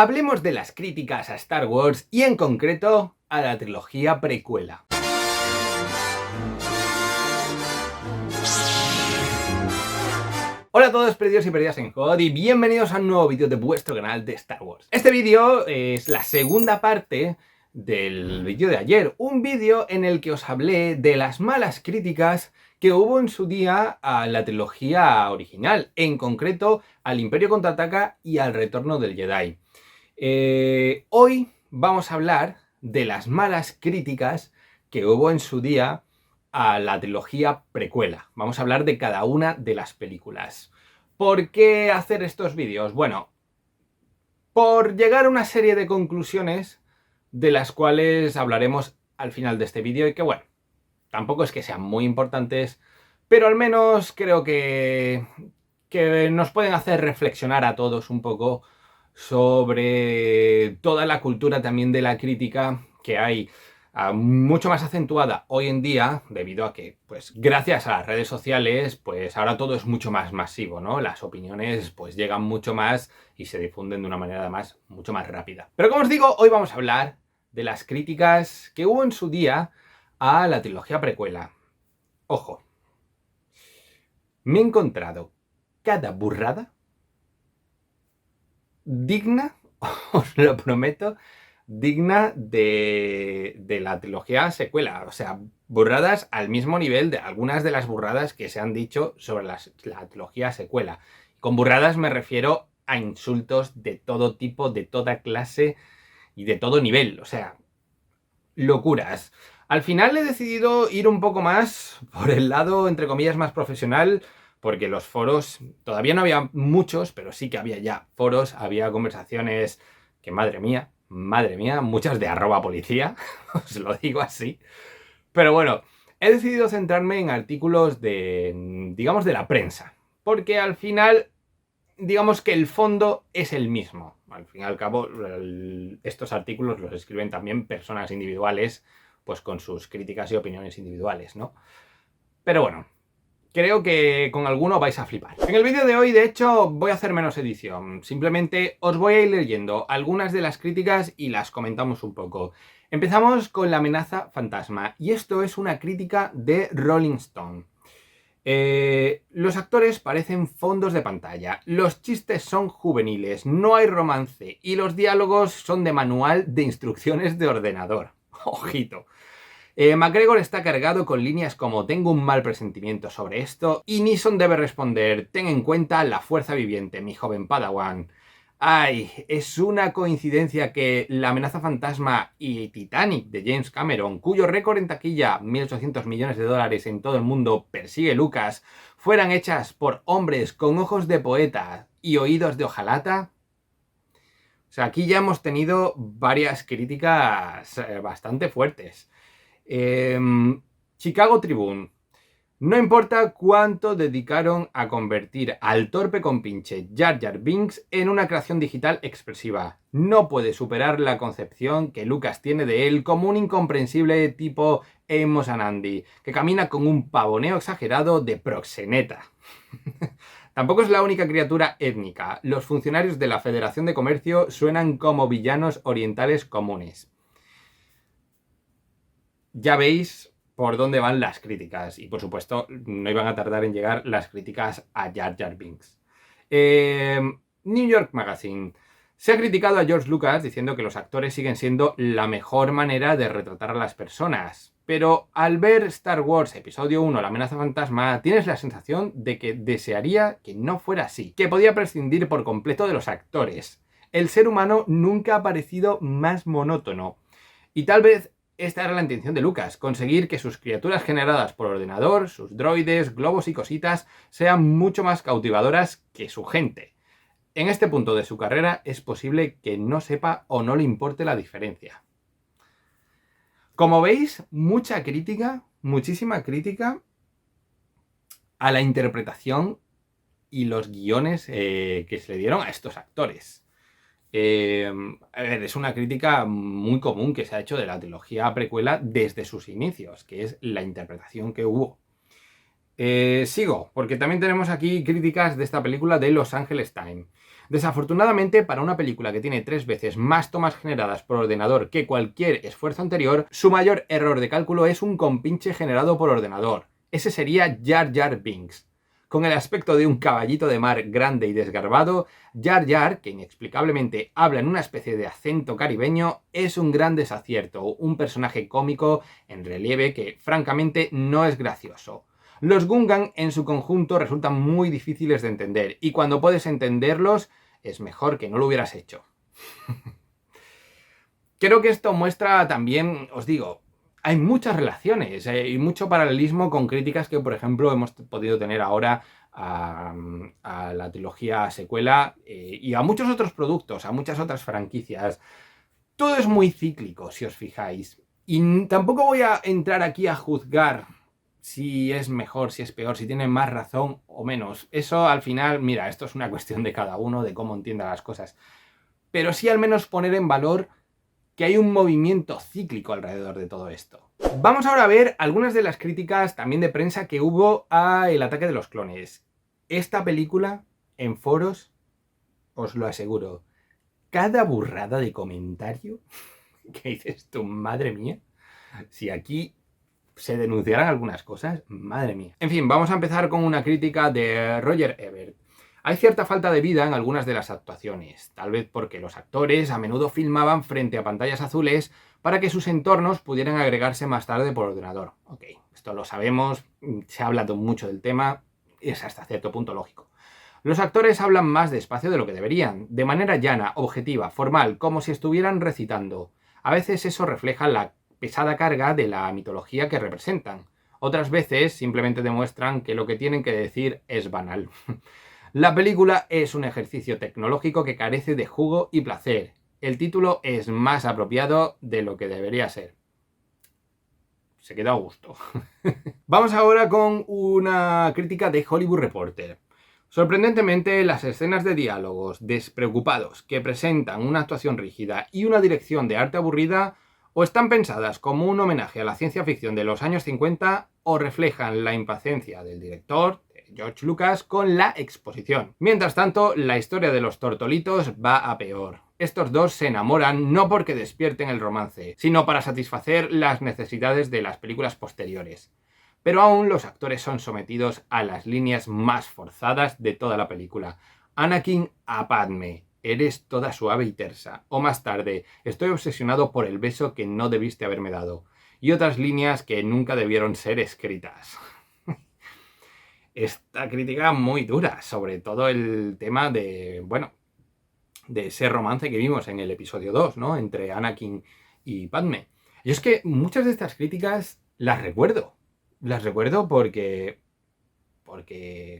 Hablemos de las críticas a Star Wars y en concreto a la trilogía precuela. Hola a todos perdidos y perdidas en HOD y bienvenidos a un nuevo vídeo de vuestro canal de Star Wars. Este vídeo es la segunda parte del vídeo de ayer, un vídeo en el que os hablé de las malas críticas que hubo en su día a la trilogía original, en concreto al Imperio Contraataca y al Retorno del Jedi. Hoy vamos a hablar de las malas críticas que hubo en su día a la trilogía precuela. Vamos a hablar de cada una de las películas. ¿Por qué hacer estos vídeos? Bueno, por llegar a una serie de conclusiones de las cuales hablaremos al final de este vídeo y que, bueno, tampoco es que sean muy importantes, pero al menos creo que nos pueden hacer reflexionar a todos un poco sobre toda la cultura también de la crítica que hay, mucho más acentuada hoy en día, debido a que, pues, gracias a las redes sociales, pues ahora todo es mucho más masivo, ¿no? Las opiniones, pues, llegan mucho más y se difunden de una manera, además, mucho más rápida. Pero como os digo, hoy vamos a hablar de las críticas que hubo en su día a la trilogía precuela. Ojo, me he encontrado cada burrada digna, os lo prometo, digna de la trilogía secuela. O sea, burradas al mismo nivel de algunas de las burradas que se han dicho sobre la trilogía secuela. Con burradas me refiero a insultos de todo tipo, de toda clase y de todo nivel. O sea, locuras. Al final he decidido ir un poco más por el lado, entre comillas, más profesional, porque los foros, todavía no había muchos, pero sí que había ya foros, había conversaciones que, madre mía, muchas de @policía, os lo digo así. Pero bueno, he decidido centrarme en artículos de, digamos, de la prensa, porque al final, digamos que el fondo es el mismo. Al fin y al cabo, estos artículos los escriben también personas individuales, pues con sus críticas y opiniones individuales, ¿no? Pero bueno, creo que con alguno vais a flipar. En el vídeo de hoy, de hecho, voy a hacer menos edición. Simplemente os voy a ir leyendo algunas de las críticas y las comentamos un poco. Empezamos con La amenaza fantasma, y esto es una crítica de Rolling Stone. Los actores parecen fondos de pantalla, los chistes son juveniles, no hay romance y los diálogos son de manual de instrucciones de ordenador. Ojito. McGregor está cargado con líneas como tengo un mal presentimiento sobre esto y Neeson debe responder ten en cuenta la fuerza viviente, mi joven Padawan. Ay, es una coincidencia que La amenaza fantasma y Titanic de James Cameron, cuyo récord en taquilla, 1.800 millones de dólares en todo el mundo, persigue Lucas, fueran hechas por hombres con ojos de poeta y oídos de hojalata. O sea, aquí ya hemos tenido varias críticas bastante fuertes. Chicago Tribune. No importa cuánto dedicaron a convertir al torpe compinche Jar Jar Binks en una creación digital expresiva. No puede superar la concepción que Lucas tiene de él como un incomprensible tipo Amos Anandi, que camina con un pavoneo exagerado de proxeneta. Tampoco es la única criatura étnica. Los funcionarios de la Federación de Comercio suenan como villanos orientales comunes. Ya veis por dónde van las críticas. Y por supuesto, no iban a tardar en llegar las críticas a Jar Jar Binks. New York Magazine. Se ha criticado a George Lucas diciendo que los actores siguen siendo la mejor manera de retratar a las personas. Pero al ver Star Wars Episodio 1, La amenaza fantasma, tienes la sensación de que desearía que no fuera así. Que podía prescindir por completo de los actores. El ser humano nunca ha parecido más monótono. Y tal vez esta era la intención de Lucas, conseguir que sus criaturas generadas por ordenador, sus droides, globos y cositas, sean mucho más cautivadoras que su gente. En este punto de su carrera es posible que no sepa o no le importe la diferencia. Como veis, mucha crítica, muchísima crítica a la interpretación y los guiones que se le dieron a estos actores. A ver, es una crítica muy común que se ha hecho de la trilogía precuela desde sus inicios, que es la interpretación que hubo. Sigo, porque también tenemos aquí críticas de esta película de Los Angeles Times. Desafortunadamente, para una película que tiene 3 veces más tomas generadas por ordenador que cualquier esfuerzo anterior, su mayor error de cálculo es un compinche generado por ordenador. Ese sería Jar Jar Binks. Con el aspecto de un caballito de mar grande y desgarbado, Jar Jar, que inexplicablemente habla en una especie de acento caribeño, es un gran desacierto, un personaje cómico en relieve que francamente no es gracioso. Los Gungan en su conjunto resultan muy difíciles de entender y cuando puedes entenderlos es mejor que no lo hubieras hecho. Creo que esto muestra también, os digo, hay muchas relaciones y mucho paralelismo con críticas que, por ejemplo, hemos podido tener ahora a la trilogía secuela y a muchos otros productos, a muchas otras franquicias. Todo es muy cíclico, si os fijáis. Y tampoco voy a entrar aquí a juzgar si es mejor, si es peor, si tiene más razón o menos. Eso al final, mira, esto es una cuestión de cada uno, de cómo entienda las cosas. Pero sí al menos poner en valor que hay un movimiento cíclico alrededor de todo esto. Vamos ahora a ver algunas de las críticas también de prensa que hubo a El ataque de los clones. Esta película, en foros, os lo aseguro, cada burrada de comentario que dices tú, madre mía, si aquí se denunciaran algunas cosas, madre mía. En fin, vamos a empezar con una crítica de Roger Ebert. Hay cierta falta de vida en algunas de las actuaciones, tal vez porque los actores a menudo filmaban frente a pantallas azules para que sus entornos pudieran agregarse más tarde por ordenador. Ok, esto lo sabemos, se ha hablado mucho del tema, es hasta cierto punto lógico. Los actores hablan más despacio de lo que deberían, de manera llana, objetiva, formal, como si estuvieran recitando. A veces eso refleja la pesada carga de la mitología que representan. Otras veces simplemente demuestran que lo que tienen que decir es banal. La película es un ejercicio tecnológico que carece de jugo y placer. El título es más apropiado de lo que debería ser. Se queda a gusto. Vamos ahora con una crítica de Hollywood Reporter. Sorprendentemente, las escenas de diálogos despreocupados que presentan una actuación rígida y una dirección de arte aburrida o están pensadas como un homenaje a la ciencia ficción de los años 50 o reflejan la impaciencia del director, George Lucas, con la exposición. Mientras tanto, la historia de los tortolitos va a peor. Estos dos se enamoran no porque despierten el romance, sino para satisfacer las necesidades de las películas posteriores. Pero aún los actores son sometidos a las líneas más forzadas de toda la película. Anakin a Padme, eres toda suave y tersa. O más tarde, estoy obsesionado por el beso que no debiste haberme dado. Y otras líneas que nunca debieron ser escritas. Esta crítica muy dura, sobre todo el tema de, bueno, de ese romance que vimos en el episodio 2, ¿no? Entre Anakin y Padme. Yo es que muchas de estas críticas las recuerdo. Las recuerdo porque,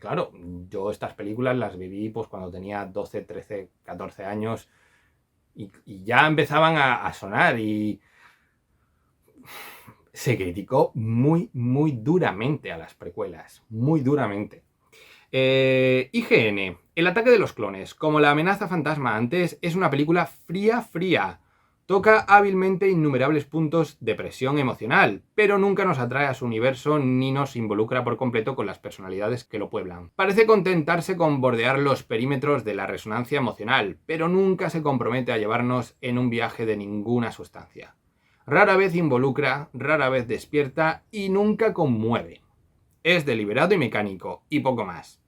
claro, yo estas películas las viví pues cuando tenía 12, 13, 14 años y ya empezaban a sonar y se criticó muy, muy duramente a las precuelas. Muy duramente. IGN. El ataque de los clones, como la amenaza fantasma antes, es una película fría. Toca hábilmente innumerables puntos de presión emocional, pero nunca nos atrae a su universo ni nos involucra por completo con las personalidades que lo pueblan. Parece contentarse con bordear los perímetros de la resonancia emocional, pero nunca se compromete a llevarnos en un viaje de ninguna sustancia. Rara vez involucra, rara vez despierta y nunca conmueve. Es deliberado y mecánico, y poco más.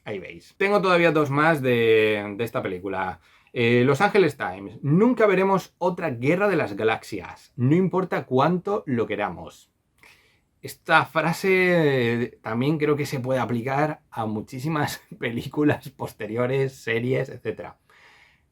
Ahí veis. Tengo todavía dos más de esta película. Los Angeles Times. Nunca veremos otra guerra de las galaxias. No importa cuánto lo queramos. Esta frase también creo que se puede aplicar a muchísimas películas posteriores, series, etc.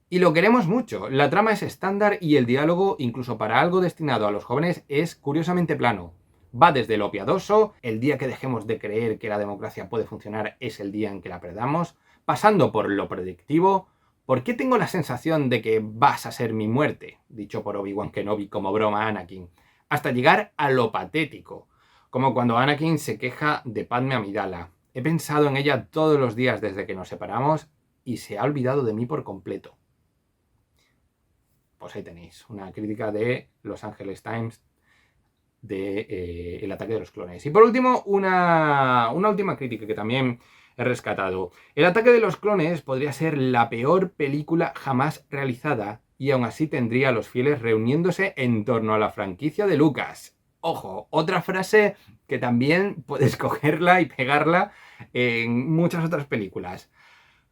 Y lo queremos mucho. La trama es estándar y el diálogo, incluso para algo destinado a los jóvenes, es curiosamente plano. Va desde lo piadoso, el día que dejemos de creer que la democracia puede funcionar es el día en que la perdamos, pasando por lo predictivo. ¿Por qué tengo la sensación de que vas a ser mi muerte? Dicho por Obi-Wan Kenobi como broma a Anakin. Hasta llegar a lo patético, como cuando Anakin se queja de Padme Amidala. He pensado en ella todos los días desde que nos separamos y se ha olvidado de mí por completo. Pues ahí tenéis, una crítica de Los Angeles Times de El ataque de los clones. Y por último, una última crítica que también he rescatado. El ataque de los clones podría ser la peor película jamás realizada y aún así tendría a los fieles reuniéndose en torno a la franquicia de Lucas. Ojo, otra frase que también puedes cogerla y pegarla en muchas otras películas.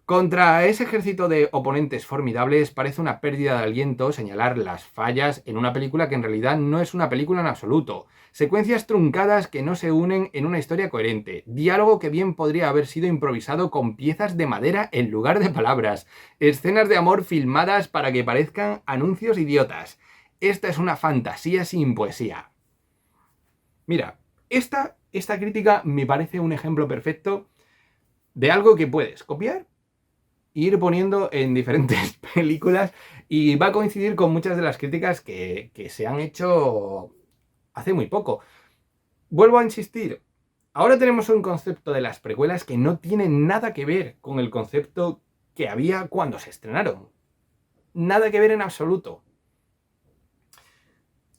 Contra ese ejército de oponentes formidables parece una pérdida de aliento señalar las fallas en una película que en realidad no es una película en absoluto. Secuencias truncadas que no se unen en una historia coherente. Diálogo que bien podría haber sido improvisado con piezas de madera en lugar de palabras. Escenas de amor filmadas para que parezcan anuncios idiotas. Esta es una fantasía sin poesía. Mira, esta crítica me parece un ejemplo perfecto de algo que puedes copiar ir poniendo en diferentes películas y va a coincidir con muchas de las críticas que se han hecho hace muy poco. Vuelvo a insistir, ahora tenemos un concepto de las precuelas que no tiene nada que ver con el concepto que había cuando se estrenaron. Nada que ver en absoluto.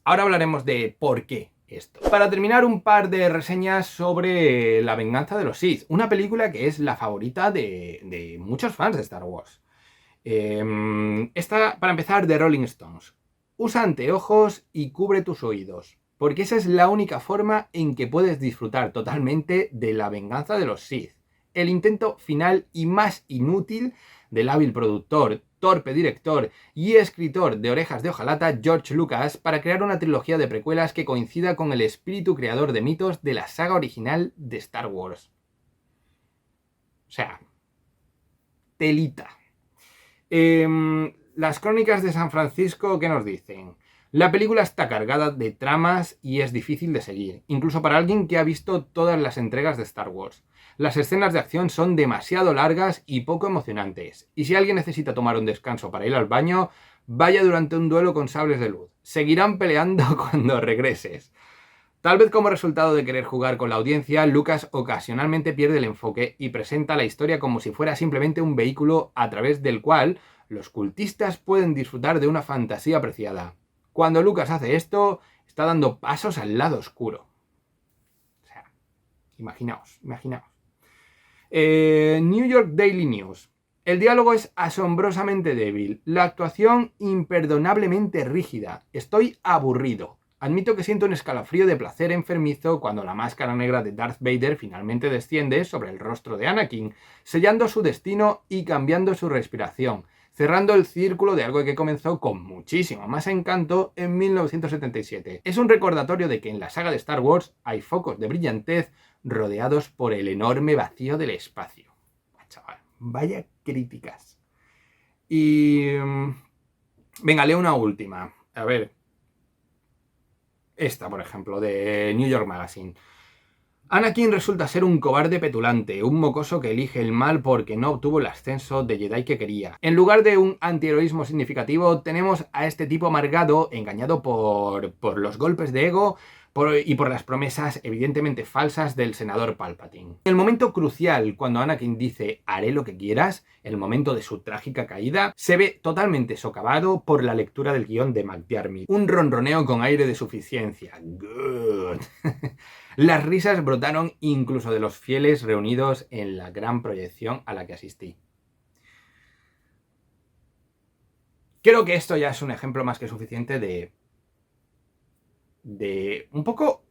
Ahora hablaremos de por qué esto. Para terminar, un par de reseñas sobre La venganza de los Sith, una película que es la favorita de muchos fans de Star Wars. Esta, para empezar, de Rolling Stones. Usa anteojos y cubre tus oídos, porque esa es la única forma en que puedes disfrutar totalmente de La venganza de los Sith. El intento final y más inútil del hábil productor, torpe director y escritor de Orejas de Hojalata, George Lucas, para crear una trilogía de precuelas que coincida con el espíritu creador de mitos de la saga original de Star Wars. O sea, telita. Las crónicas de San Francisco, ¿qué nos dicen? La película está cargada de tramas y es difícil de seguir, incluso para alguien que ha visto todas las entregas de Star Wars. Las escenas de acción son demasiado largas y poco emocionantes, y si alguien necesita tomar un descanso para ir al baño, vaya durante un duelo con sables de luz. Seguirán peleando cuando regreses. Tal vez como resultado de querer jugar con la audiencia, Lucas ocasionalmente pierde el enfoque y presenta la historia como si fuera simplemente un vehículo a través del cual los cultistas pueden disfrutar de una fantasía apreciada. Cuando Lucas hace esto, está dando pasos al lado oscuro. O sea, imaginaos. New York Daily News. El diálogo es asombrosamente débil, la actuación imperdonablemente rígida. Estoy aburrido. Admito que siento un escalofrío de placer enfermizo cuando la máscara negra de Darth Vader finalmente desciende sobre el rostro de Anakin, sellando su destino y cambiando su respiración, cerrando el círculo de algo que comenzó con muchísimo más encanto en 1977. Es un recordatorio de que en la saga de Star Wars hay focos de brillantez rodeados por el enorme vacío del espacio. Chaval, vaya críticas. Y... venga, leo una última. A ver. Esta, por ejemplo, de New York Magazine. Anakin resulta ser un cobarde petulante, un mocoso que elige el mal porque no obtuvo el ascenso de Jedi que quería. En lugar de un antiheroísmo significativo, tenemos a este tipo amargado, engañado por los golpes de ego y por las promesas evidentemente falsas del senador Palpatine. El momento crucial, cuando Anakin dice haré lo que quieras, el momento de su trágica caída, se ve totalmente socavado por la lectura del guión de McDiarmid. Un ronroneo con aire de suficiencia. Good. Las risas brotaron incluso de los fieles reunidos en la gran proyección a la que asistí. Creo que esto ya es un ejemplo más que suficiente de un poco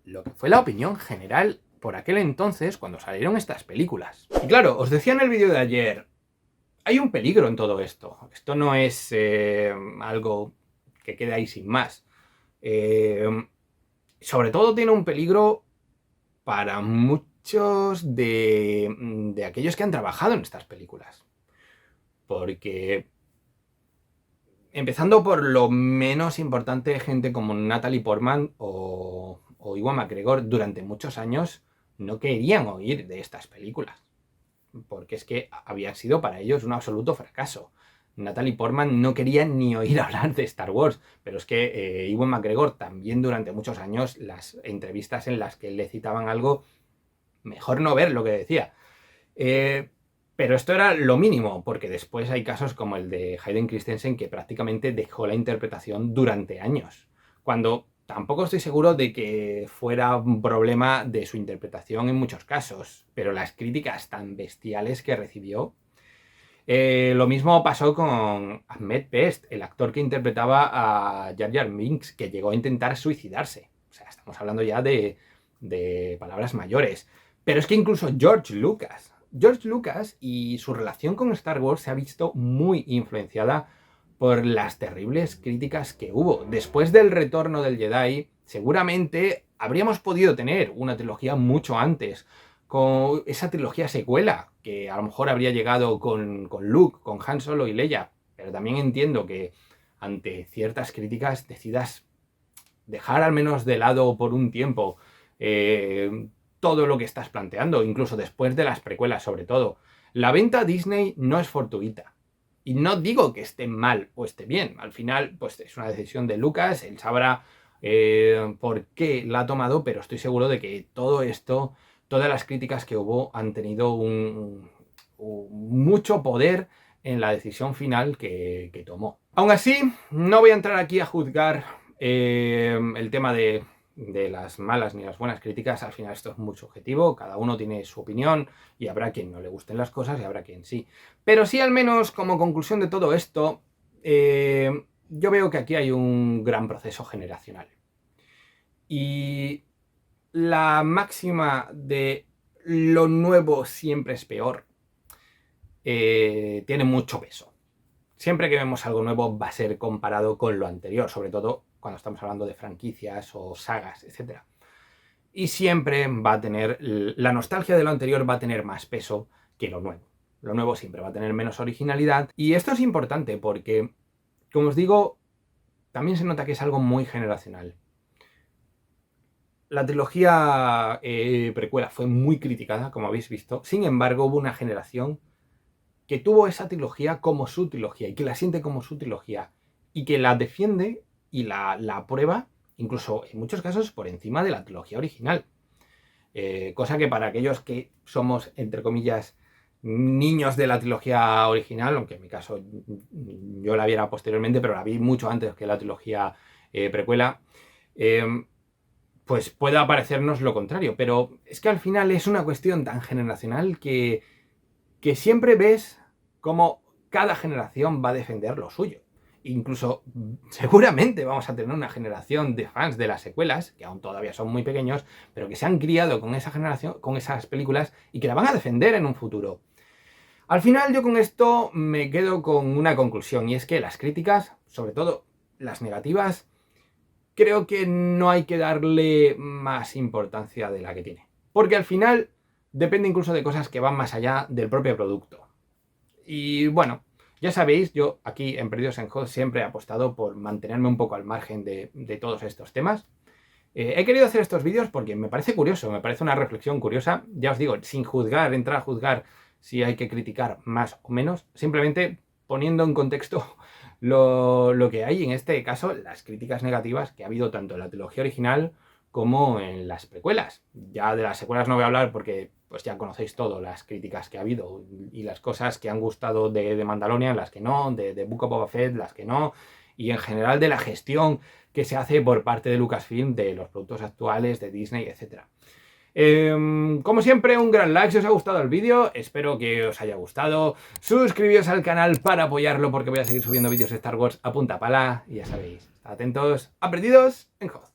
lo que fue la opinión general por aquel entonces cuando salieron estas películas. Y claro, os decía en el vídeo de ayer, hay un peligro en todo esto. Esto no es algo que quede ahí sin más. Sobre todo tiene un peligro para muchos de aquellos que han trabajado en estas películas. Porque, empezando por lo menos importante, gente como Natalie Portman o Ewan McGregor durante muchos años no querían oír de estas películas. Porque es que había sido para ellos un absoluto fracaso. Natalie Portman no quería ni oír hablar de Star Wars, pero es que Ewan McGregor también durante muchos años, las entrevistas en las que le citaban algo, mejor no ver lo que decía. Pero esto era lo mínimo, porque después hay casos como el de Hayden Christensen que prácticamente dejó la interpretación durante años. Cuando tampoco estoy seguro de que fuera un problema de su interpretación en muchos casos, pero las críticas tan bestiales que recibió. Lo mismo pasó con Ahmed Best, el actor que interpretaba a Jar Jar Binks, que llegó a intentar suicidarse. O sea, estamos hablando ya de palabras mayores. Pero es que incluso George Lucas y su relación con Star Wars se ha visto muy influenciada por las terribles críticas que hubo. Después del retorno del Jedi, seguramente habríamos podido tener una trilogía mucho antes, con esa trilogía secuela, que a lo mejor habría llegado con Luke, con Han Solo y Leia. Pero también entiendo que ante ciertas críticas decidas dejar al menos de lado por un tiempo todo lo que estás planteando, incluso después de las precuelas sobre todo. La venta a Disney no es fortuita. Y no digo que esté mal o esté bien. Al final, pues es una decisión de Lucas, él sabrá por qué la ha tomado, pero estoy seguro de que todo esto, todas las críticas que hubo han tenido mucho poder en la decisión final que tomó. Aún así, no voy a entrar aquí a juzgar el tema de las malas ni las buenas críticas. Al final esto es muy subjetivo, cada uno tiene su opinión y habrá quien no le gusten las cosas y habrá quien sí. Pero sí, al menos como conclusión de todo esto, yo veo que aquí hay un gran proceso generacional. Y la máxima de lo nuevo siempre es peor tiene mucho peso. Siempre que vemos algo nuevo va a ser comparado con lo anterior, sobre todo cuando estamos hablando de franquicias o sagas, etc. Y siempre va a tener, la nostalgia de lo anterior va a tener más peso que lo nuevo. Lo nuevo siempre va a tener menos originalidad. Y esto es importante porque, como os digo, también se nota que es algo muy generacional. La trilogía precuela fue muy criticada, como habéis visto. Sin embargo, hubo una generación que tuvo esa trilogía como su trilogía y que la siente como su trilogía y que la defiende y la aprueba, incluso en muchos casos por encima de la trilogía original. Cosa que para aquellos que somos, entre comillas, niños de la trilogía original, aunque en mi caso yo la viera posteriormente, pero la vi mucho antes que la trilogía precuela, pues pueda parecernos lo contrario. Pero es que al final es una cuestión tan generacional que siempre ves cómo cada generación va a defender lo suyo. Incluso seguramente vamos a tener una generación de fans de las secuelas, que aún todavía son muy pequeños, pero que se han criado con esa generación, con esas películas y que la van a defender en un futuro. Al final yo con esto me quedo con una conclusión, y es que las críticas, sobre todo las negativas, creo que no hay que darle más importancia de la que tiene. Porque al final depende incluso de cosas que van más allá del propio producto. Y bueno, ya sabéis, yo aquí en Perdidos en Host siempre he apostado por mantenerme un poco al margen de todos estos temas. He querido hacer estos vídeos porque me parece curioso, me parece una reflexión curiosa. Ya os digo, sin juzgar, entrar a juzgar si hay que criticar más o menos, simplemente poniendo en contexto lo que hay, en este caso, las críticas negativas que ha habido tanto en la trilogía original como en las precuelas. Ya de las secuelas no voy a hablar porque pues ya conocéis todo, las críticas que ha habido y las cosas que han gustado de Mandalorian, las que no, de Book of Boba Fett, las que no, y en general de la gestión que se hace por parte de Lucasfilm de los productos actuales, de Disney, etc. Como siempre, un gran like si os ha gustado el vídeo, espero que os haya gustado. Suscribíos al canal para apoyarlo porque voy a seguir subiendo vídeos de Star Wars a punta pala y ya sabéis, estad atentos a Perdidos en Hoth.